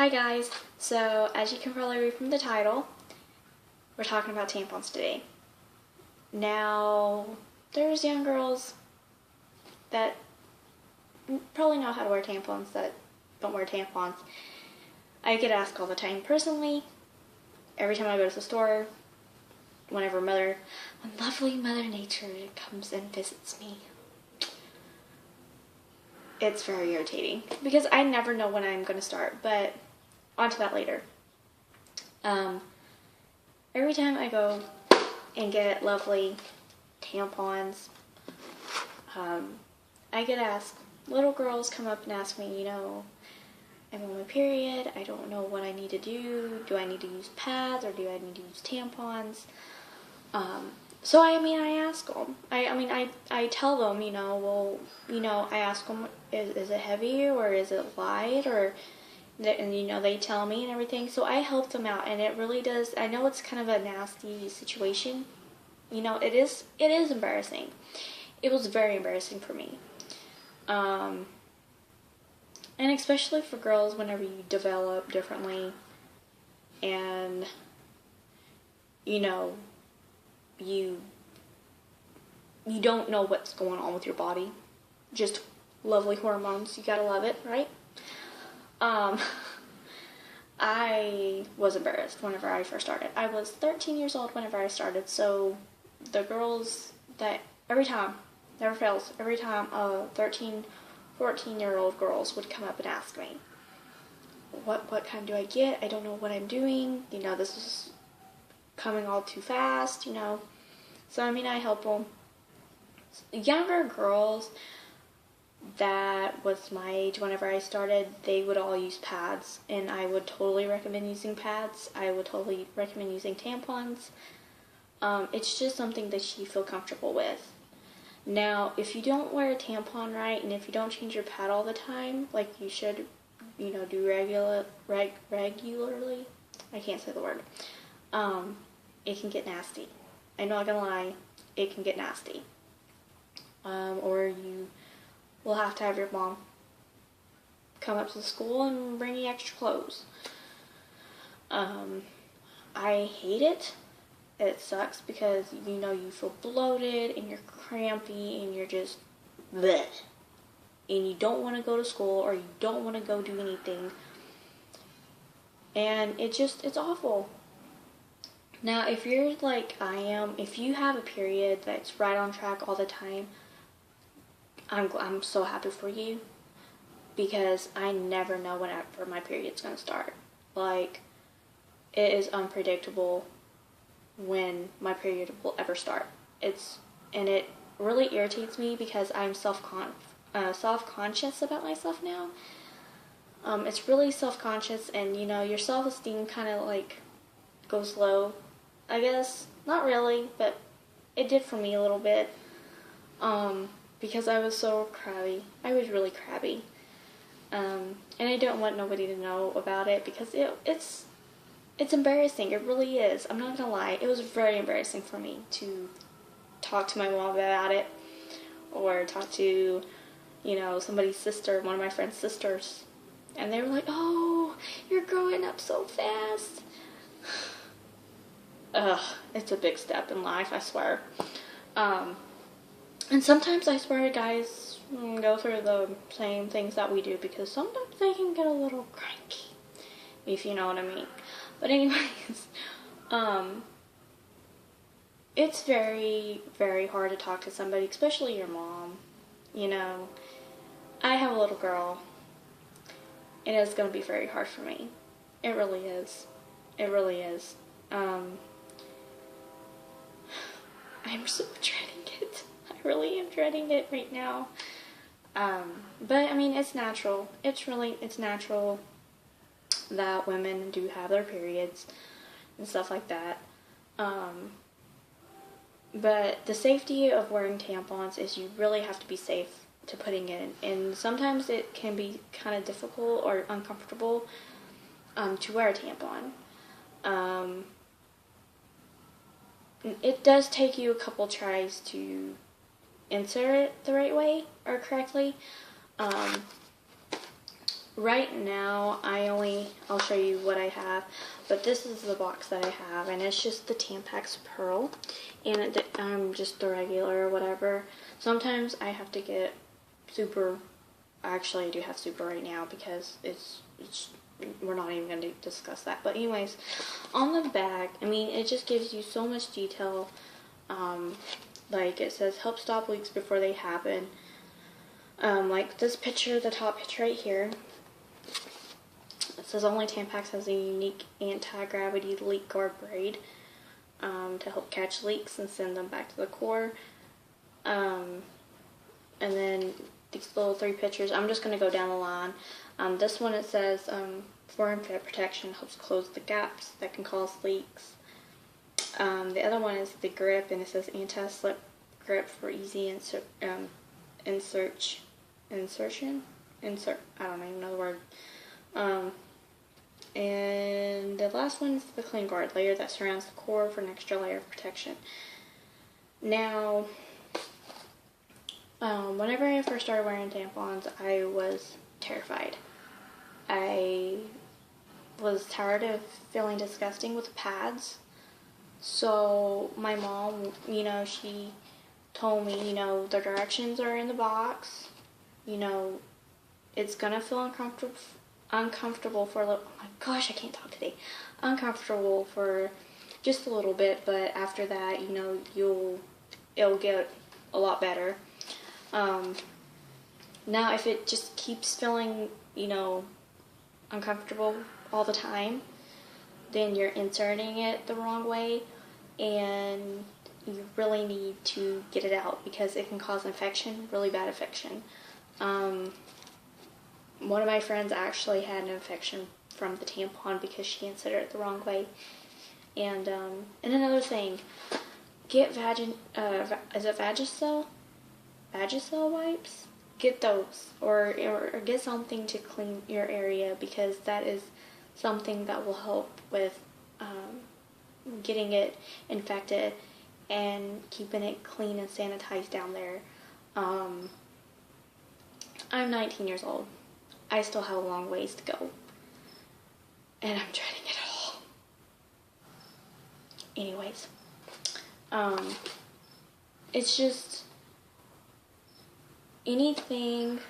Hi guys, so as you can probably read from the title, we're talking about tampons today. Now, there's young girls that probably know how to wear tampons that don't wear tampons. I get asked all the time personally, every time I go to the store, whenever lovely Mother Nature comes and visits me. It's very irritating because I never know when I'm going to start, but onto that later. Every time I go and get lovely tampons, I get asked, little girls come up and ask me, I'm on my period, I don't know what I need to do I need to use pads or do I need to use tampons? So I ask them. I tell them, I ask them, is it heavy or is it light and they tell me and everything. So I help them out, and it really does. I know it's kind of a nasty situation. It is embarrassing. It was very embarrassing for me. And especially for girls whenever you develop differently and you don't know what's going on with your body. Just lovely hormones. You gotta love it, right? I was embarrassed whenever I first started. I was 13 years old whenever I started, so the girls that every time, never fails, every time 13, 14-year-old girls would come up and ask me, what kind do I get? I don't know what I'm doing. This is coming all too fast, So, I help them. Younger girls that was my age whenever I started, they would all use pads, and I would totally recommend using pads. I would totally recommend using tampons. It's just something that you feel comfortable with. Now, if you don't wear a tampon right, and if you don't change your pad all the time, like you should, do regularly, I can't say the word, it can get nasty. I'm not gonna lie, it can get nasty. Or you will have to have your mom come up to the school and bring you extra clothes. I hate it. It sucks because, you feel bloated and you're crampy and you're just bleh. And you don't want to go to school or you don't want to go do anything. And it's awful. Now, if you're like I am, if you have a period that's right on track all the time, I'm so happy for you, because I never know whenever my period's going to start. Like, it is unpredictable when my period will ever start. And it really irritates me because I'm self-conscious about myself now. It's really self-conscious, and your self-esteem kind of like goes low, I guess. Not really, but it did for me a little bit. Because I was so crabby. I was really crabby. And I don't want nobody to know about it because it's embarrassing. It really is. I'm not gonna lie. It was very embarrassing for me to talk to my mom about it, or talk to, somebody's sister, one of my friend's sisters. And they were like, "Oh, you're growing up so fast." It's a big step in life, I swear. And sometimes I swear guys go through the same things that we do, because sometimes they can get a little cranky, if you know what I mean. But anyways, it's very, very hard to talk to somebody, especially your mom. I have a little girl, and it's going to be very hard for me. It really is. It really is. I'm so dreading it. I really am dreading it right now. But it's natural. It's natural that women do have their periods and stuff like that. But the safety of wearing tampons is you really have to be safe to putting it in. And sometimes it can be kind of difficult or uncomfortable to wear a tampon. It does take you a couple tries to insert it the right way or correctly. Right now, I only I'll show you what I have. But this is the box that I have, and it's just the Tampax Pearl, and just the regular or whatever. Sometimes I have to get super. Actually, I do have super right now because it's we're not even going to discuss that. But anyways, on the back, I mean, it just gives you so much detail. Like it says, help stop leaks before they happen. Like this picture, the top picture right here. It says only Tampax has a unique anti-gravity leak guard braid to help catch leaks and send them back to the core. And then these little 3 pictures. I'm just going to go down the line. This one, it says foreign fit protection helps close the gaps that can cause leaks. The other one is the grip, and it says anti-slip grip for easy insert. I don't even know the word. And the last one is the clean guard layer that surrounds the core for an extra layer of protection. Now, whenever I first started wearing tampons, I was terrified. I was tired of feeling disgusting with the pads. So my mom, you know, she told me, you know, the directions are in the box. You know, it's gonna feel uncomfortable for a little. Oh my gosh, I can't talk today. Uncomfortable for just a little bit, but after that, you know, it'll get a lot better. Now, if it just keeps feeling, you know, uncomfortable all the time, then you're inserting it the wrong way, and you really need to get it out because it can cause infection, really bad infection. One of my friends actually had an infection from the tampon because she inserted it the wrong way. And another thing, get is it Vagisil? Vagisil wipes? Get those, or get something to clean your area, because that is something that will help with getting it infected and keeping it clean and sanitized down there. I'm 19 years old. I still have a long ways to go, and I'm dreading it all. Anyways, it's just anything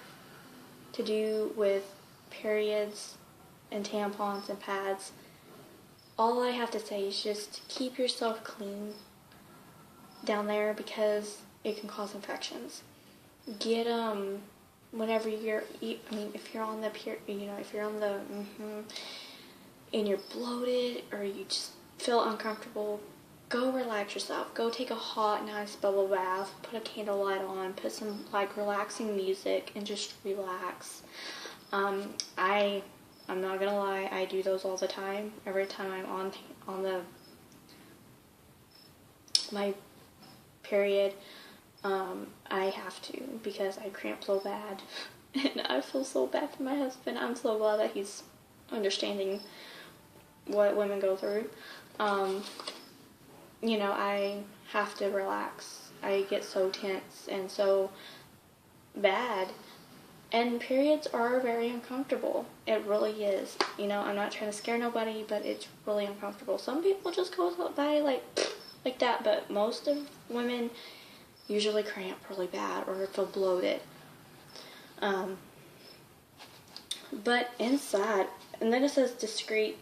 to do with periods and tampons and pads. All I have to say is just keep yourself clean down there because it can cause infections. Get whenever if you're on the if you're on the and you're bloated or you just feel uncomfortable, go relax yourself. Go take a hot, nice bubble bath, put a candlelight on, put some like relaxing music, and just relax. I'm not gonna lie, I do those all the time. Every time I'm on my period, I have to, because I cramp so bad, and I feel so bad for my husband. I'm so glad that he's understanding what women go through. You know, I have to relax. I get so tense and so bad. And periods are very uncomfortable. It really is. You know, I'm not trying to scare nobody, but it's really uncomfortable. Some people just go by like that, but most of women usually cramp really bad or feel bloated. But inside, and then it says discreet.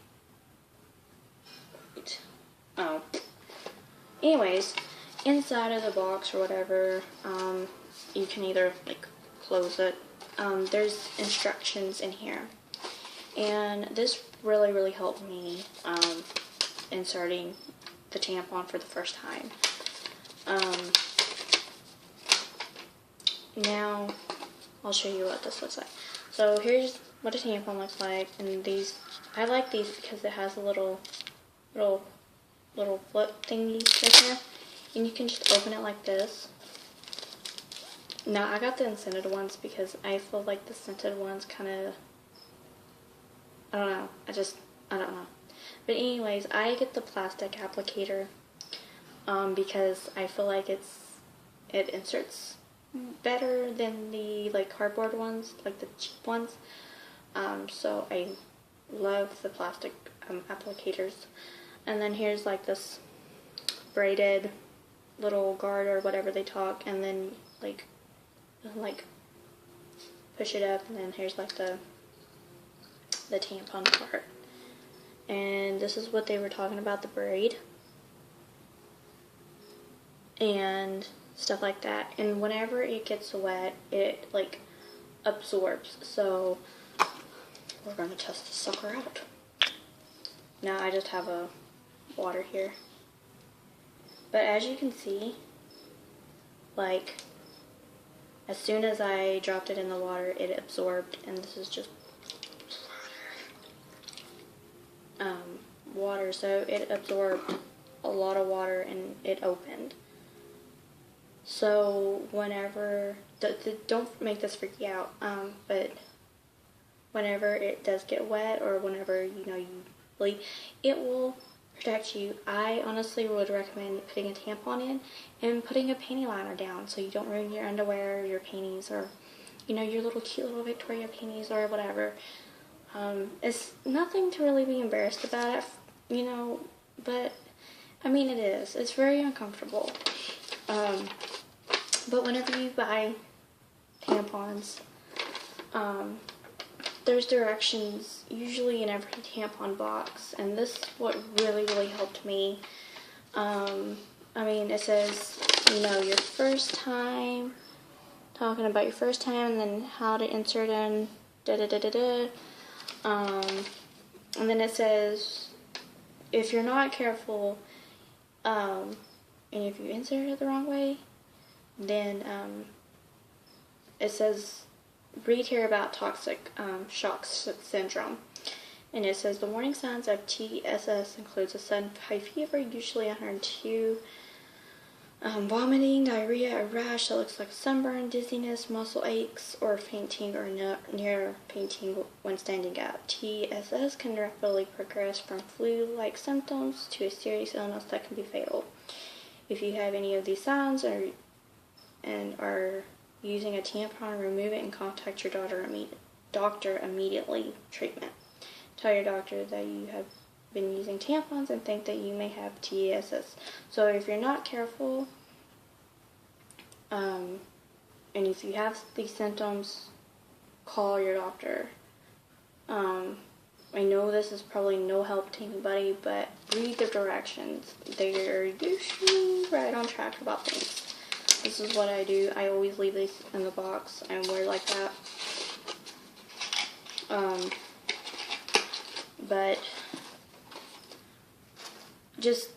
Oh. Anyways, inside of the box or whatever, you can either like close it. There's instructions in here, and this really helped me inserting the tampon for the first time. Now I'll show you what this looks like. So here's what a tampon looks like, and these, I like these because it has a little flip thingy right here, and you can just open it like this. Now, I got the unscented ones because I feel like the scented ones kind of, I don't know. I don't know. But anyways, I get the plastic applicator because I feel like it inserts better than the like cardboard ones, like the cheap ones. So I love the plastic applicators. And then here's like this braided little guard or whatever they talk, and then like push it up, and then here's like the tampon part. And this is what they were talking about, the braid and stuff like that. And whenever it gets wet, it like absorbs. So we're gonna test this sucker out. Now I just have a water here, but as you can see, like as soon as I dropped it in the water, it absorbed, and this is just water, so it absorbed a lot of water and it opened. So whenever, don't make this freak you out, but whenever it does get wet, or whenever you bleed, it will protect you. I honestly would recommend putting a tampon in and putting a panty liner down so you don't ruin your underwear, your panties, or your little cute little Victoria panties or whatever. It's nothing to really be embarrassed about it, but I mean it is. It's very uncomfortable. But whenever you buy tampons, there's directions usually in every tampon box, and this is what really helped me. I mean, it says, your first time, talking about your first time, and then how to insert in, and then it says, if you're not careful, and if you insert it the wrong way, then it says, read here about toxic shock syndrome. And it says the warning signs of TSS includes a sudden high fever, usually 102, vomiting, diarrhea, a rash that looks like sunburn, dizziness, muscle aches, or fainting or near fainting when standing up. TSS can rapidly progress from flu-like symptoms to a serious illness that can be fatal. If you have any of these signs and are using a tampon, remove it and contact your doctor immediately. Treatment. Tell your doctor that you have been using tampons and think that you may have TSS. So if you're not careful, and if you have these symptoms, call your doctor. I know this is probably no help to anybody, but read the directions. They're usually right on track about things. This is what I do. I always leave these in the box. I'm weird like that. But just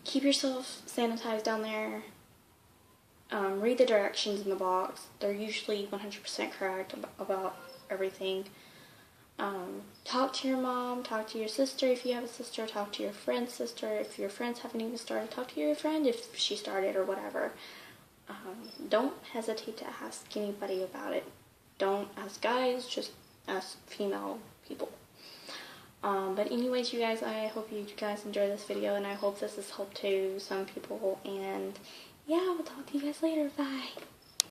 keep yourself sanitized down there. Read the directions in the box. They're usually 100% correct about everything. Talk to your mom, talk to your sister if you have a sister, talk to your friend's sister. If your friends haven't even started, talk to your friend if she started or whatever. Don't hesitate to ask anybody about it. Don't ask guys, just ask female people. But anyways, you guys, I hope you guys enjoyed this video, and I hope this has helped to some people, and yeah, we'll talk to you guys later. Bye.